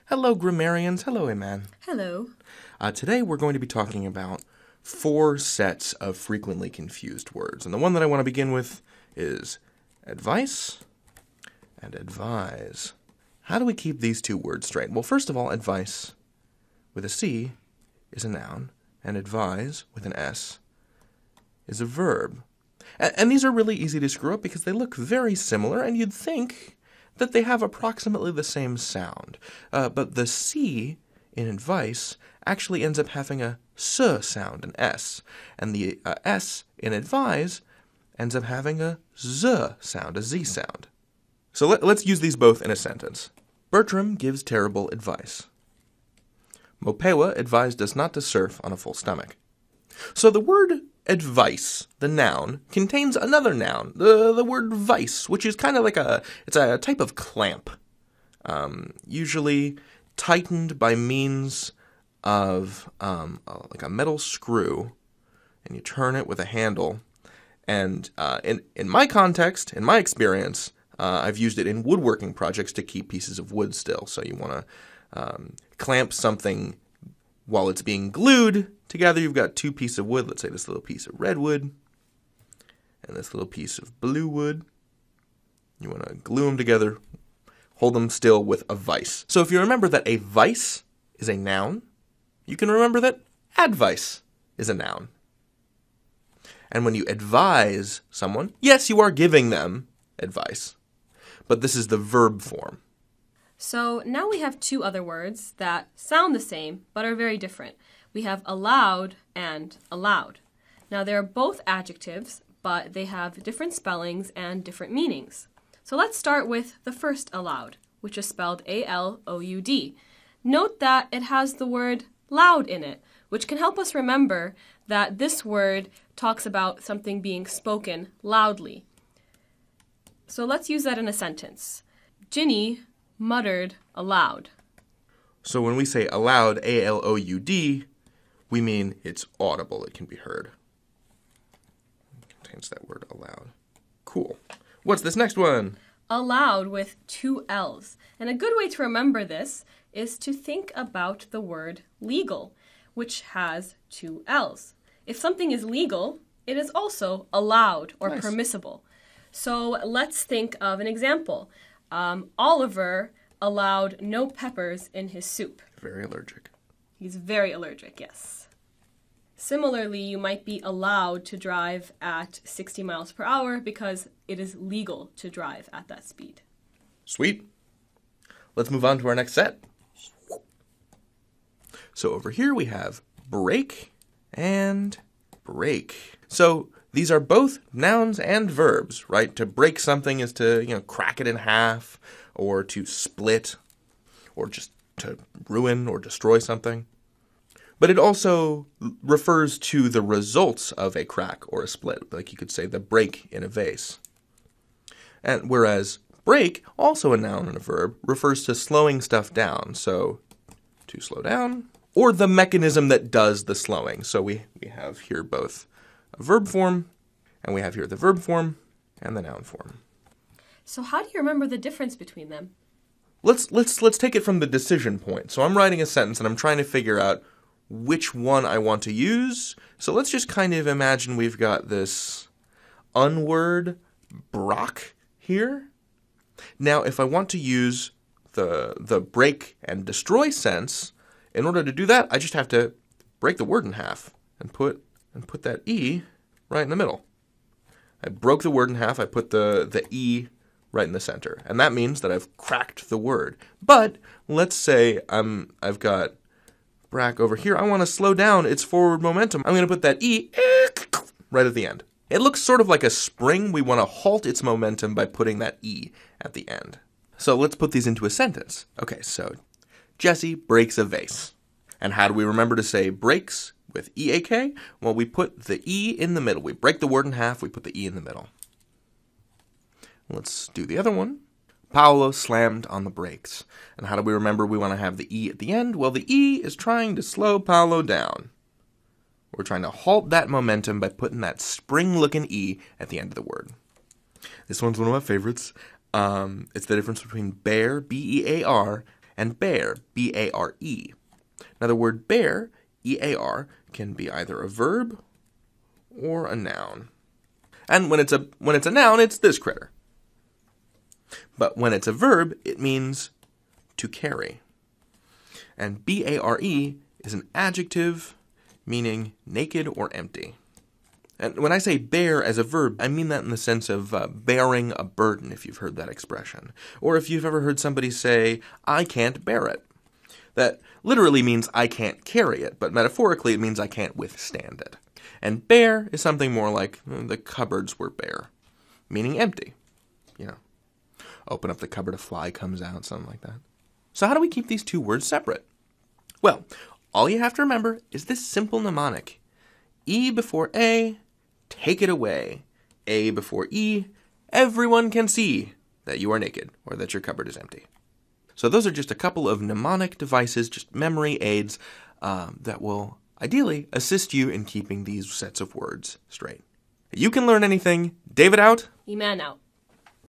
Hello, grammarians. Hello, Aman. Hello. Today we're going to be talking about 4 sets of frequently confused words. And the one that I want to begin with is advice and advise. How do we keep these 2 words straight? Well, first of all, advice with a C is a noun, and advise with an S is a verb. And these are really easy to screw up because they look very similar, and you'd think that they have approximately the same sound. But the C in advice actually ends up having a S sound, an S. And the S in advise ends up having a Z sound, a Z sound. So let's use these both in a sentence. Bertram gives terrible advice. Mopewa advised us not to surf on a full stomach. So the word advice, the noun, contains another noun, the word vice, which is kind of like it's a type of clamp, usually tightened by means of like a metal screw, and you turn it with a handle. And in my context, in my experience, I've used it in woodworking projects to keep pieces of wood still. So you want to clamp something while it's being glued together. You've got 2 pieces of wood. Let's say this little piece of redwood and this little piece of blue wood. You want to glue them together, hold them still with a vice. So if you remember that a vice is a noun, you can remember that advice is a noun. And when you advise someone, yes, you are giving them advice, but this is the verb form. So now we have 2 other words that sound the same but are very different. We have allowed and allowed. Now they're both adjectives, but they have different spellings and different meanings. So let's start with the first allowed, which is spelled A-L-O-U-D. Note that it has the word loud in it, which can help us remember that this word talks about something being spoken loudly. So let's use that in a sentence. Ginny muttered aloud. So when we say aloud, A-L-O-U-D, we mean it's audible, it can be heard. It contains that word aloud. Cool. What's this next one? Allowed with 2 L's. And a good way to remember this is to think about the word legal, which has 2 L's. If something is legal, it is also allowed or Nice. Permissible. So let's think of an example. Oliver allowed no peppers in his soup. Very allergic. He's very allergic, yes. Similarly, you might be allowed to drive at 60 miles per hour because it is legal to drive at that speed. Sweet. Let's move on to our next set. So over here we have break and break. So these are both nouns and verbs, right? To break something is to, crack it in half, or to split, or just to ruin or destroy something. But it also refers to the results of a crack or a split, like you could say the break in a vase. And whereas break, also a noun and a verb, refers to slowing stuff down. So to slow down, or the mechanism that does the slowing. So we have here both a verb form, and we have here the verb form and the noun form. So how do you remember the difference between them? Let's take it from the decision point. So I'm writing a sentence and I'm trying to figure out which one I want to use. So let's just kind of imagine we've got this unword brak here. Now, if I want to use the break and destroy sense, in order to do that, I just have to break the word in half and put that E right in the middle. I broke the word in half, I put the E right in the center. And that means that I've cracked the word. But let's say I've got brak over here. I want to slow down its forward momentum. I'm going to put that E right at the end. It looks sort of like a spring. We want to halt its momentum by putting that E at the end. So let's put these into a sentence. Okay, so Jesse breaks a vase. And how do we remember to say breaks with E-A-K? Well, we put the E in the middle. We break the word in half, we put the E in the middle. Let's do the other one. Paolo slammed on the brakes. And how do we remember we want to have the E at the end? Well, the E is trying to slow Paolo down. We're trying to halt that momentum by putting that spring-looking E at the end of the word. This one's one of my favorites. It's the difference between bear, B-E-A-R, and bear, B-A-R-E. Now the word bear, E-A-R, can be either a verb or a noun. And when it's a noun, it's this critter. But when it's a verb, it means to carry. And B-A-R-E is an adjective meaning naked or empty. And when I say bear as a verb, I mean that in the sense of bearing a burden, if you've heard that expression. Or if you've ever heard somebody say, I can't bear it. That literally means I can't carry it, but metaphorically it means I can't withstand it. And bare is something more like the cupboards were bare, meaning empty. You know, open up the cupboard, a fly comes out, something like that. So how do we keep these two words separate? Well, all you have to remember is this simple mnemonic. E before A, take it away. A before E, everyone can see that you are naked or that your cupboard is empty. So those are just a couple of mnemonic devices, just memory aids that will ideally assist you in keeping these sets of words straight. You can learn anything. David out. E-man out.